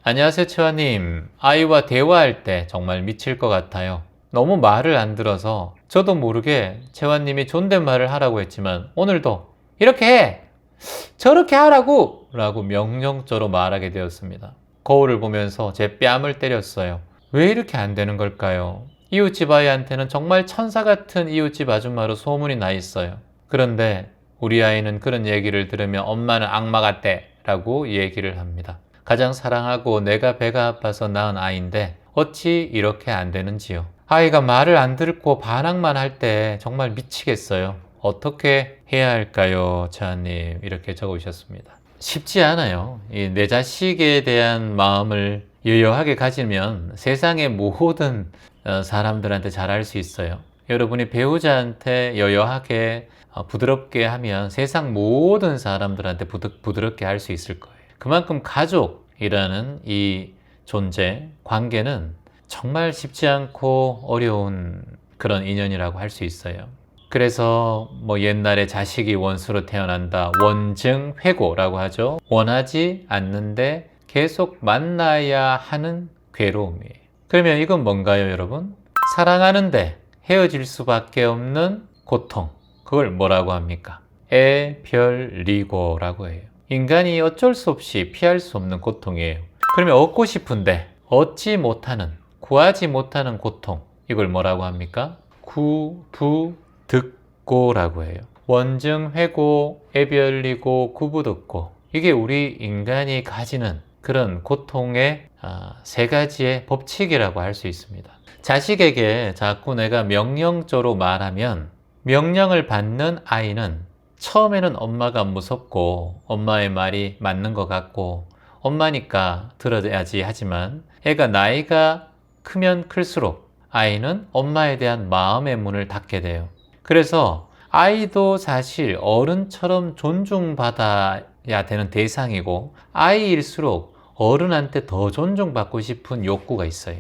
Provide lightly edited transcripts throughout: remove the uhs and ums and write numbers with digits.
안녕하세요, 채화님. 아이와 대화할 때 정말 미칠 것 같아요. 너무 말을 안 들어서 저도 모르게 채화님이 존댓말을 하라고 했지만 오늘도 이렇게 해! 저렇게 하라고! 라고 명령조로 말하게 되었습니다. 거울을 보면서 제 뺨을 때렸어요. 왜 이렇게 안 되는 걸까요? 이웃집 아이한테는 정말 천사 같은 이웃집 아줌마로 소문이 나 있어요. 그런데 우리 아이는 그런 얘기를 들으면 엄마는 악마 같대 라고 얘기를 합니다. 가장 사랑하고 내가 배가 아파서 낳은 아이인데 어찌 이렇게 안 되는지요. 아이가 말을 안 듣고 반항만 할 때 정말 미치겠어요. 어떻게 해야 할까요, 차님? 이렇게 적으셨습니다. 쉽지 않아요. 내 자식에 대한 마음을 여여하게 가지면 세상의 모든 사람들한테 잘할 수 있어요. 여러분이 배우자한테 여여하게 부드럽게 하면 세상 모든 사람들한테 부드럽게 할 수 있을 거예요. 그만큼 가족이라는 이 존재, 관계는 정말 쉽지 않고 어려운 그런 인연이라고 할 수 있어요. 그래서 옛날에 자식이 원수로 태어난다, 원증회고라고 하죠. 원하지 않는데 계속 만나야 하는 괴로움이에요. 그러면 이건 뭔가요, 여러분? 사랑하는데 헤어질 수밖에 없는 고통. 그걸 뭐라고 합니까? 애별리고라고 해요. 인간이 어쩔 수 없이 피할 수 없는 고통이에요. 그러면 얻고 싶은데 얻지 못하는, 구하지 못하는 고통, 이걸 뭐라고 합니까? 구부득고라고 해요. 원증회고, 애별리고, 구부득고, 이게 우리 인간이 가지는 그런 고통의 세 가지의 법칙이라고 할 수 있습니다. 자식에게 자꾸 내가 명령조로 말하면 명령을 받는 아이는 처음에는 엄마가 무섭고 엄마의 말이 맞는 것 같고 엄마니까 들어야지 하지만 애가 나이가 크면 클수록 아이는 엄마에 대한 마음의 문을 닫게 돼요. 그래서 아이도 사실 어른처럼 존중받아야 되는 대상이고 아이일수록 어른한테 더 존중받고 싶은 욕구가 있어요.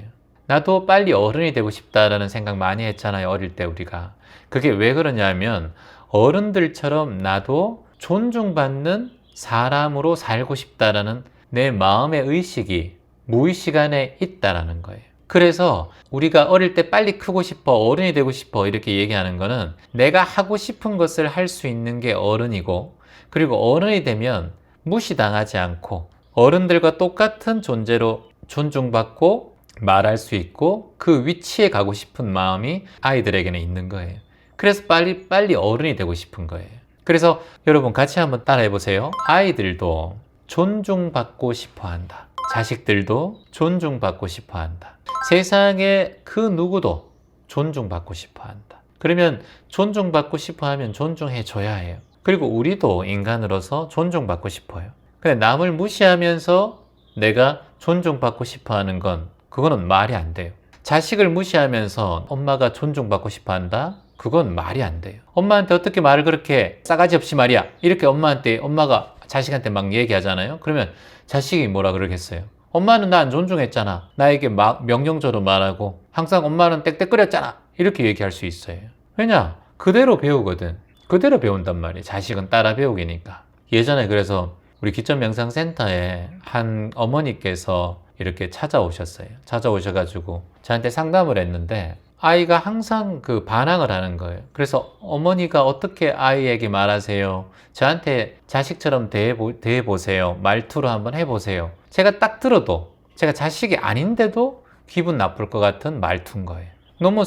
나도 빨리 어른이 되고 싶다라는 생각 많이 했잖아요, 어릴 때 우리가. 그게 왜 그러냐면 어른들처럼 나도 존중받는 사람으로 살고 싶다라는 내 마음의 의식이 무의식 안에 있다라는 거예요. 그래서 우리가 어릴 때 빨리 크고 싶어, 어른이 되고 싶어 이렇게 얘기하는 거는 내가 하고 싶은 것을 할 수 있는 게 어른이고, 그리고 어른이 되면 무시당하지 않고 어른들과 똑같은 존재로 존중받고 말할 수 있고 그 위치에 가고 싶은 마음이 아이들에게는 있는 거예요. 그래서 빨리 어른이 되고 싶은 거예요. 그래서 여러분 같이 한번 따라해 보세요. 아이들도 존중받고 싶어 한다. 자식들도 존중받고 싶어 한다. 세상에 그 누구도 존중받고 싶어 한다. 그러면 존중받고 싶어 하면 존중해 줘야 해요. 그리고 우리도 인간으로서 존중받고 싶어요. 근데 남을 무시하면서 내가 존중받고 싶어 하는 건 그거는 말이 안 돼요. 자식을 무시하면서 엄마가 존중받고 싶어 한다? 그건 말이 안 돼요. 엄마한테 어떻게 말을 그렇게 싸가지 없이 말이야. 이렇게 엄마가 자식한테 막 얘기하잖아요. 그러면 자식이 뭐라 그러겠어요? 엄마는 나 안 존중했잖아. 나에게 막 명령조로 말하고 항상 엄마는 땡땡거렸잖아. 이렇게 얘기할 수 있어요. 왜냐? 그대로 배우거든. 그대로 배운단 말이에요. 자식은 따라 배우기니까. 예전에 그래서 우리 기점명상센터에 한 어머니께서 이렇게 찾아오셨어요. 찾아오셔가지고 저한테 상담을 했는데 아이가 항상 그 반항을 하는 거예요. 그래서 어머니가 어떻게 아이에게 말하세요? 저한테 자식처럼 대해보세요. 말투로 한번 해보세요. 제가 딱 들어도 제가 자식이 아닌데도 기분 나쁠 것 같은 말투인 거예요. 너무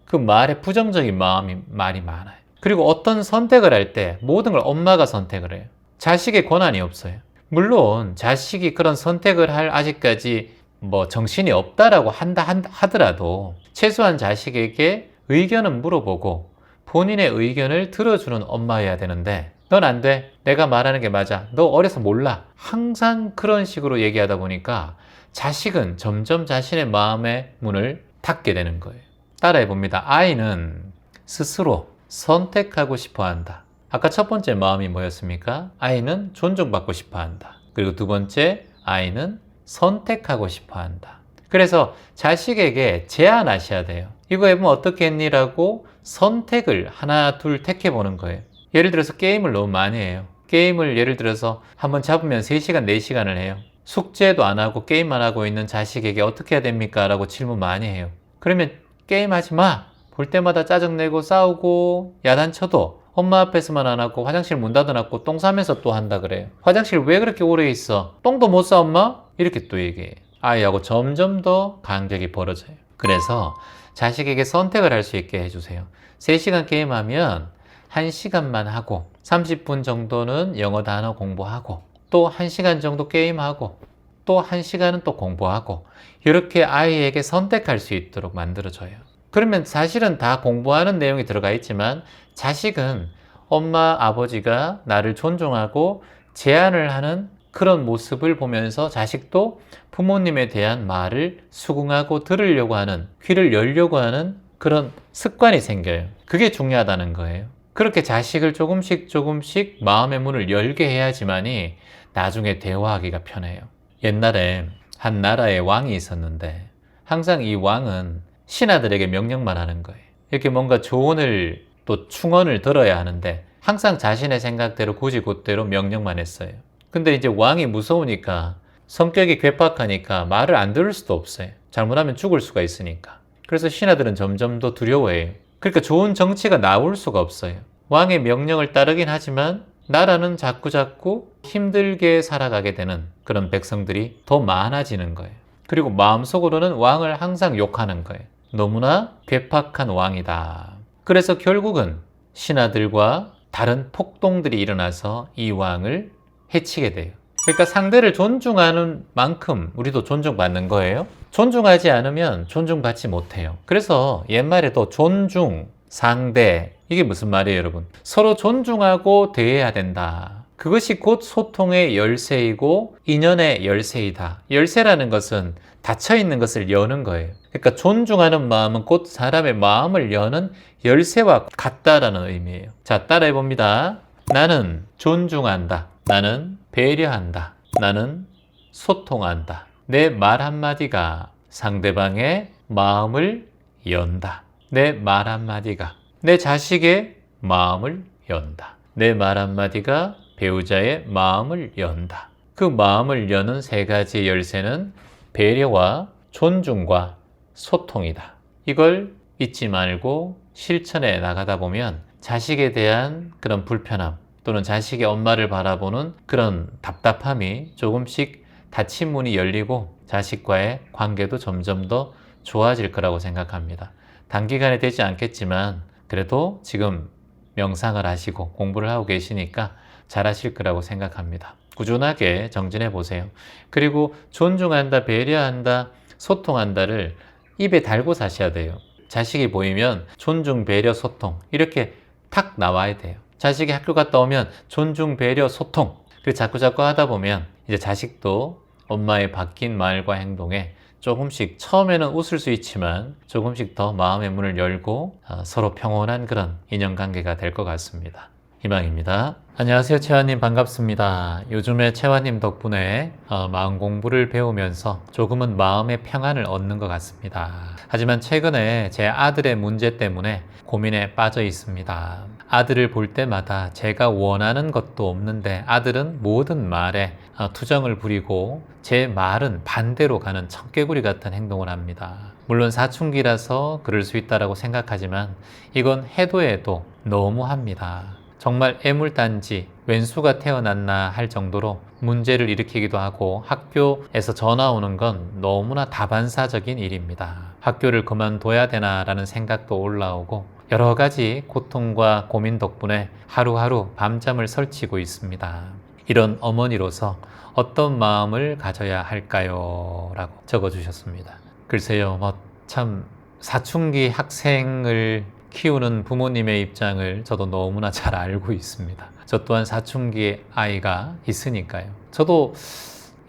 그 말에 부정적인 말이 많아요. 그리고 어떤 선택을 할 때 모든 걸 엄마가 선택을 해요. 자식의 권한이 없어요. 물론 자식이 그런 선택을 할 아직까지 정신이 없다라고 하더라도 최소한 자식에게 의견은 물어보고 본인의 의견을 들어주는 엄마여야 되는데 넌 안 돼. 내가 말하는 게 맞아. 너 어려서 몰라. 항상 그런 식으로 얘기하다 보니까 자식은 점점 자신의 마음의 문을 닫게 되는 거예요. 따라해 봅니다. 아이는 스스로 선택하고 싶어 한다. 아까 첫 번째 마음이 뭐였습니까? 아이는 존중받고 싶어 한다. 그리고 두 번째, 아이는 선택하고 싶어 한다. 그래서 자식에게 제안하셔야 돼요. 이거 해보면 어떻게 했니? 라고 선택을 하나, 둘 택해보는 거예요. 예를 들어서 게임을 너무 많이 해요. 게임을 예를 들어서 한번 잡으면 3시간, 4시간을 해요. 숙제도 안 하고 게임만 하고 있는 자식에게 어떻게 해야 됩니까? 라고 질문 많이 해요. 그러면 게임하지 마! 볼 때마다 짜증내고 싸우고 야단쳐도 엄마 앞에서만 안 하고 화장실 문 닫아놨고 똥 싸면서 또 한다 그래요. 화장실 왜 그렇게 오래 있어? 똥도 못 싸 엄마? 이렇게 또 얘기해요. 아이하고 점점 더 간격이 벌어져요. 그래서 자식에게 선택을 할 수 있게 해주세요. 3시간 게임하면 1시간만 하고 30분 정도는 영어 단어 공부하고 또 1시간 정도 게임하고 또 1시간은 또 공부하고 이렇게 아이에게 선택할 수 있도록 만들어줘요. 그러면 사실은 다 공부하는 내용이 들어가 있지만 자식은 엄마, 아버지가 나를 존중하고 제안을 하는 그런 모습을 보면서 자식도 부모님에 대한 말을 수긍하고 들으려고 하는, 귀를 열려고 하는 그런 습관이 생겨요. 그게 중요하다는 거예요. 그렇게 자식을 조금씩 마음의 문을 열게 해야지만이 나중에 대화하기가 편해요. 옛날에 한 나라에 왕이 있었는데 항상 이 왕은 신하들에게 명령만 하는 거예요. 이렇게 뭔가 조언을 또 충언을 들어야 하는데 항상 자신의 생각대로 곧이곧대로 명령만 했어요. 근데 이제 왕이 무서우니까 성격이 괴팍하니까 말을 안 들을 수도 없어요. 잘못하면 죽을 수가 있으니까. 그래서 신하들은 점점 더 두려워해요. 그러니까 좋은 정치가 나올 수가 없어요. 왕의 명령을 따르긴 하지만 나라는 자꾸자꾸 힘들게 살아가게 되는 그런 백성들이 더 많아지는 거예요. 그리고 마음속으로는 왕을 항상 욕하는 거예요. 너무나 괴팍한 왕이다. 그래서 결국은 신하들과 다른 폭동들이 일어나서 이 왕을 해치게 돼요. 그러니까 상대를 존중하는 만큼 우리도 존중받는 거예요. 존중하지 않으면 존중받지 못해요. 그래서 옛말에도 존중, 상대, 이게 무슨 말이에요, 여러분? 서로 존중하고 대해야 된다. 그것이 곧 소통의 열쇠이고 인연의 열쇠이다. 열쇠라는 것은 닫혀있는 것을 여는 거예요. 그러니까 존중하는 마음은 곧 사람의 마음을 여는 열쇠와 같다라는 의미예요. 자, 따라해 봅니다. 나는 존중한다. 나는 배려한다. 나는 소통한다. 내 말 한마디가 상대방의 마음을 연다. 내 말 한마디가 내 자식의 마음을 연다. 내 말 한마디가 배우자의 마음을 연다. 그 마음을 여는 3가지의 열쇠는 배려와 존중과 소통이다. 이걸 잊지 말고 실천해 나가다 보면 자식에 대한 그런 불편함 또는 자식의 엄마를 바라보는 그런 답답함이 조금씩 닫힌 문이 열리고 자식과의 관계도 점점 더 좋아질 거라고 생각합니다. 단기간에 되지 않겠지만 그래도 지금 명상을 하시고 공부를 하고 계시니까 잘하실 거라고 생각합니다. 꾸준하게 정진해 보세요. 그리고 존중한다, 배려한다, 소통한다를 입에 달고 사셔야 돼요. 자식이 보이면 존중, 배려, 소통 이렇게 탁 나와야 돼요. 자식이 학교 갔다 오면 존중, 배려, 소통. 그리고 자꾸 하다 보면 이제 자식도 엄마의 바뀐 말과 행동에 조금씩 처음에는 웃을 수 있지만 조금씩 더 마음의 문을 열고 서로 평온한 그런 인연관계가 될 것 같습니다. 희망입니다. 안녕하세요, 채화님 반갑습니다. 요즘에 채화님 덕분에 마음 공부를 배우면서 조금은 마음의 평안을 얻는 것 같습니다. 하지만 최근에 제 아들의 문제 때문에 고민에 빠져 있습니다. 아들을 볼 때마다 제가 원하는 것도 없는데 아들은 모든 말에 투정을 부리고 제 말은 반대로 가는 청개구리 같은 행동을 합니다. 물론 사춘기라서 그럴 수 있다고 생각하지만 이건 해도 해도 너무합니다. 정말 애물단지 왼수가 태어났나 할 정도로 문제를 일으키기도 하고 학교에서 전화 오는 건 너무나 다반사적인 일입니다. 학교를 그만둬야 되나 라는 생각도 올라오고 여러 가지 고통과 고민 덕분에 하루하루 밤잠을 설치고 있습니다. 이런 어머니로서 어떤 마음을 가져야 할까요? 라고 적어주셨습니다. 글쎄요, 참 사춘기 학생을 키우는 부모님의 입장을 저도 너무나 잘 알고 있습니다. 저 또한 사춘기 아이가 있으니까요. 저도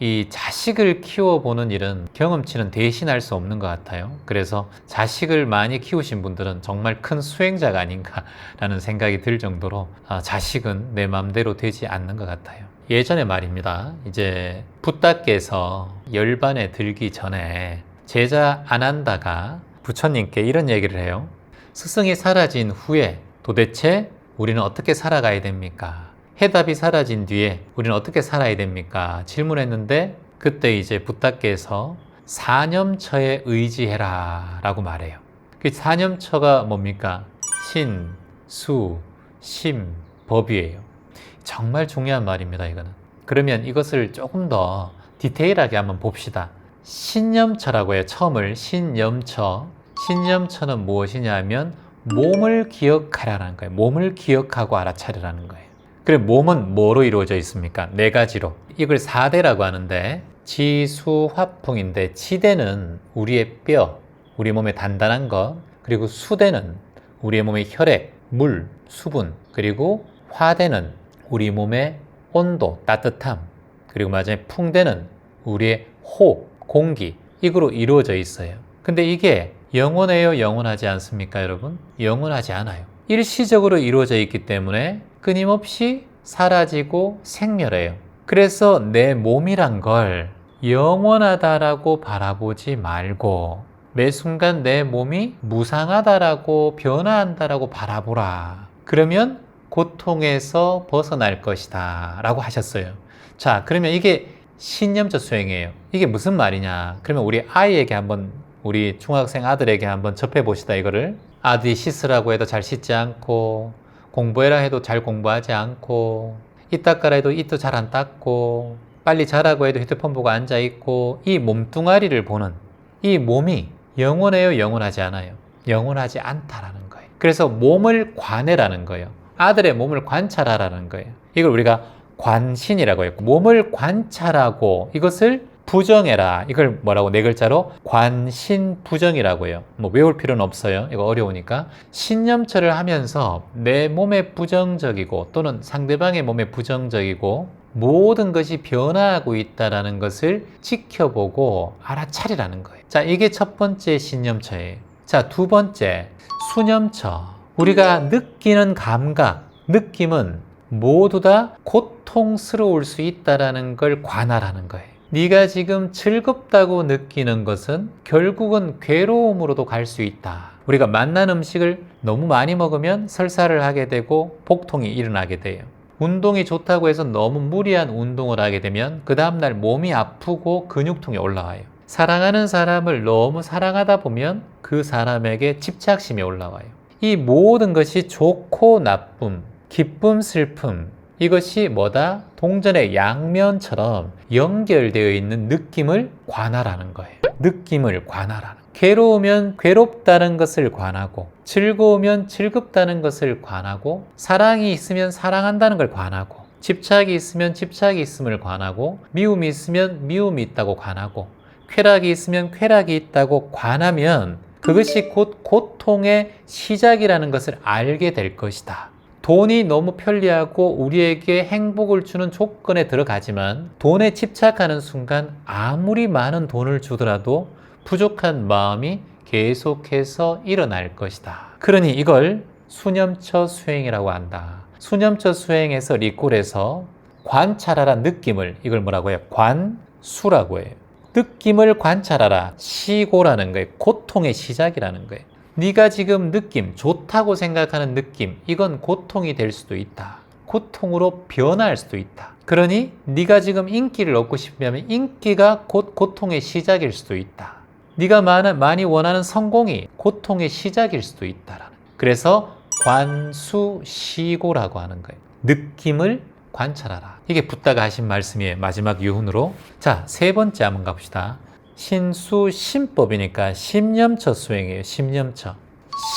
이 자식을 키워보는 일은 경험치는 대신할 수 없는 것 같아요. 그래서 자식을 많이 키우신 분들은 정말 큰 수행자가 아닌가라는 생각이 들 정도로 자식은 내 맘대로 되지 않는 것 같아요. 예전에 말입니다. 이제 붓닦개에서 열반에 들기 전에 제자 안한다가 부처님께 이런 얘기를 해요. 스승이 사라진 후에 도대체 우리는 어떻게 살아가야 됩니까? 해답이 사라진 뒤에 우리는 어떻게 살아야 됩니까? 질문했는데 그때 이제 부탁께서 사념처에 의지해라 라고 말해요. 그 사념처가 뭡니까? 신, 수, 심, 법이에요. 정말 중요한 말입니다, 이거는. 그러면 이것을 조금 더 디테일하게 한번 봅시다. 신념처라고 해요. 처음을 신념처. 신념처는 무엇이냐면 몸을 기억하라는 거예요. 몸을 기억하고 알아차리라는 거예요. 그래, 몸은 뭐로 이루어져 있습니까? 네 가지로. 이걸 사대라고 하는데 지수화풍인데, 지대는 우리의 뼈, 우리 몸의 단단한 것, 그리고 수대는 우리의 몸의 혈액, 물, 수분, 그리고 화대는 우리 몸의 온도, 따뜻함, 그리고 마지막에 풍대는 우리의 호흡, 공기, 이거로 이루어져 있어요. 근데 이게 영원해요? 영원하지 않습니까, 여러분? 영원하지 않아요. 일시적으로 이루어져 있기 때문에 끊임없이 사라지고 생멸해요. 그래서 내 몸이란 걸 영원하다라고 바라보지 말고 매 순간 내 몸이 무상하다라고 변화한다라고 바라보라. 그러면 고통에서 벗어날 것이다 라고 하셨어요. 자, 그러면 이게 신념적 수행이에요. 이게 무슨 말이냐? 그러면 우리 아이에게 한번, 우리 중학생 아들에게 한번 접해 봅시다. 이거를 아들이 씻으라고 해도 잘 씻지 않고, 공부해라 해도 잘 공부하지 않고, 이 닦아라 해도 이도 잘 안 닦고, 빨리 자라고 해도 휴대폰 보고 앉아있고, 이 몸뚱아리를 보는 이 몸이 영원해요? 영원하지 않아요? 영원하지 않다라는 거예요. 그래서 몸을 관해라는 거예요. 아들의 몸을 관찰하라는 거예요. 이걸 우리가 관신이라고 했고, 몸을 관찰하고 이것을 부정해라. 이걸 뭐라고? 네 글자로 관신부정이라고 해요. 뭐 외울 필요는 없어요. 이거 어려우니까. 신념처를 하면서 내 몸에 부정적이고 또는 상대방의 몸에 부정적이고 모든 것이 변화하고 있다는 것을 지켜보고 알아차리라는 거예요. 자, 이게 첫 번째 신념처예요. 자, 두 번째 수념처. 우리가 느끼는 감각, 느낌은 모두 다 고통스러울 수 있다는 걸 관할하는 거예요. 네가 지금 즐겁다고 느끼는 것은 결국은 괴로움으로도 갈 수 있다. 우리가 맛난 음식을 너무 많이 먹으면 설사를 하게 되고 복통이 일어나게 돼요. 운동이 좋다고 해서 너무 무리한 운동을 하게 되면 그 다음날 몸이 아프고 근육통이 올라와요. 사랑하는 사람을 너무 사랑하다 보면 그 사람에게 집착심이 올라와요. 이 모든 것이 좋고 나쁨, 기쁨, 슬픔, 이것이 뭐다? 동전의 양면처럼 연결되어 있는 느낌을 관할하는 거예요. 느낌을 관할하는. 괴로우면 괴롭다는 것을 관하고, 즐거우면 즐겁다는 것을 관하고, 사랑이 있으면 사랑한다는 걸 관하고, 집착이 있으면 집착이 있음을 관하고, 미움이 있으면 미움이 있다고 관하고, 쾌락이 있으면 쾌락이 있다고 관하면 그것이 곧 고통의 시작이라는 것을 알게 될 것이다. 돈이 너무 편리하고 우리에게 행복을 주는 조건에 들어가지만 돈에 집착하는 순간 아무리 많은 돈을 주더라도 부족한 마음이 계속해서 일어날 것이다. 그러니 이걸 수념처 수행이라고 한다. 수념처 수행에서 리콜에서 관찰하라 느낌을, 이걸 뭐라고 해요? 관수라고 해요. 느낌을 관찰하라. 시고라는 거예요. 고통의 시작이라는 거예요. 네가 지금 느낌, 좋다고 생각하는 느낌, 이건 고통이 될 수도 있다. 고통으로 변할 수도 있다. 그러니 네가 지금 인기를 얻고 싶으면 인기가 곧 고통의 시작일 수도 있다. 네가 많이 원하는 성공이 고통의 시작일 수도 있다. 그래서 관수시고라고 하는 거예요. 느낌을 관찰하라. 이게 붓다가 하신 말씀이에요. 마지막 유훈으로. 자, 세 번째 한번 갑시다. 신수심법이니까 심념처 수행이에요. 심념처.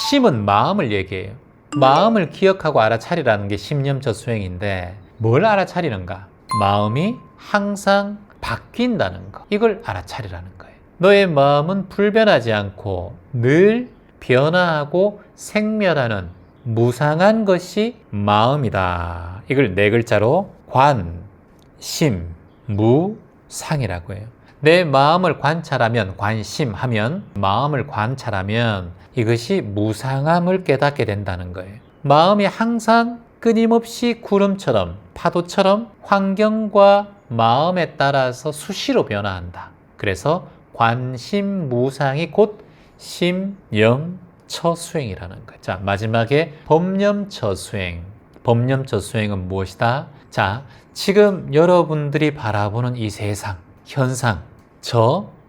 심은 마음을 얘기해요. 마음을 기억하고 알아차리라는 게 심념처 수행인데 뭘 알아차리는가? 마음이 항상 바뀐다는 거. 이걸 알아차리라는 거예요. 너의 마음은 불변하지 않고 늘 변화하고 생멸하는 무상한 것이 마음이다. 이걸 네 글자로 관, 심, 무, 상이라고 해요. 내 마음을 관찰하면, 관심하면, 마음을 관찰하면 이것이 무상함을 깨닫게 된다는 거예요. 마음이 항상 끊임없이 구름처럼, 파도처럼 환경과 마음에 따라서 수시로 변화한다. 그래서 관심무상이 곧 심념처수행이라는 거예요. 자, 마지막에 법념처수행. 법념처수행은 무엇이다? 자, 지금 여러분들이 바라보는 이 세상, 현상,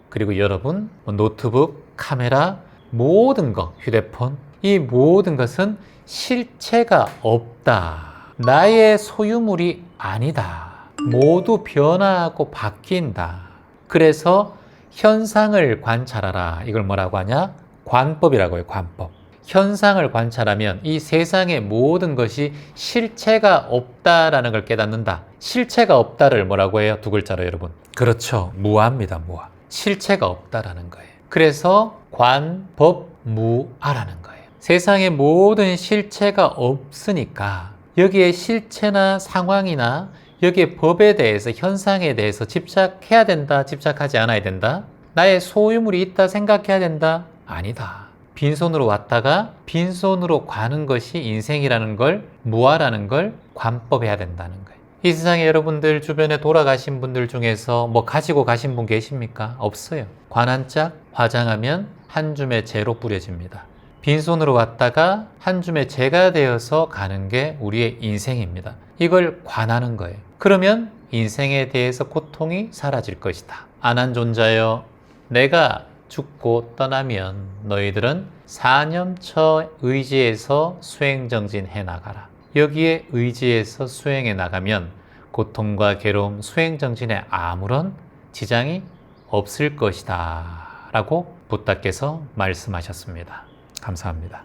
그리고 여러분, 노트북, 카메라, 모든 것, 휴대폰, 이 모든 것은 실체가 없다. 나의 소유물이 아니다. 모두 변화하고 바뀐다. 그래서 현상을 관찰하라. 이걸 뭐라고 하냐? 관법이라고 해요. 관법. 현상을 관찰하면 이 세상의 모든 것이 실체가 없다라는 걸 깨닫는다. 실체가 없다를 뭐라고 해요? 두 글자로 여러분. 그렇죠. 무아입니다. 무아. 실체가 없다라는 거예요. 그래서 관법무아라는 거예요. 세상의 모든 실체가 없으니까 여기에 실체나 상황이나 여기에 법에 대해서, 현상에 대해서 집착해야 된다, 집착하지 않아야 된다? 나의 소유물이 있다 생각해야 된다? 아니다. 빈손으로 왔다가 빈손으로 가는 것이 인생이라는 걸, 무아라는 걸 관법해야 된다는 거예요. 이 세상에 여러분들 주변에 돌아가신 분들 중에서 뭐 가지고 가신 분 계십니까? 없어요. 관 한 짝 화장하면 한 줌의 재로 뿌려집니다. 빈손으로 왔다가 한 줌의 재가 되어서 가는 게 우리의 인생입니다. 이걸 관하는 거예요. 그러면 인생에 대해서 고통이 사라질 것이다. 안한존자여, 내가 죽고 떠나면 너희들은 사념처 의지에서 수행정진해 나가라. 여기에 의지해서 수행해 나가면 고통과 괴로움, 수행정진에 아무런 지장이 없을 것이다 라고 부다께서 말씀하셨습니다. 감사합니다.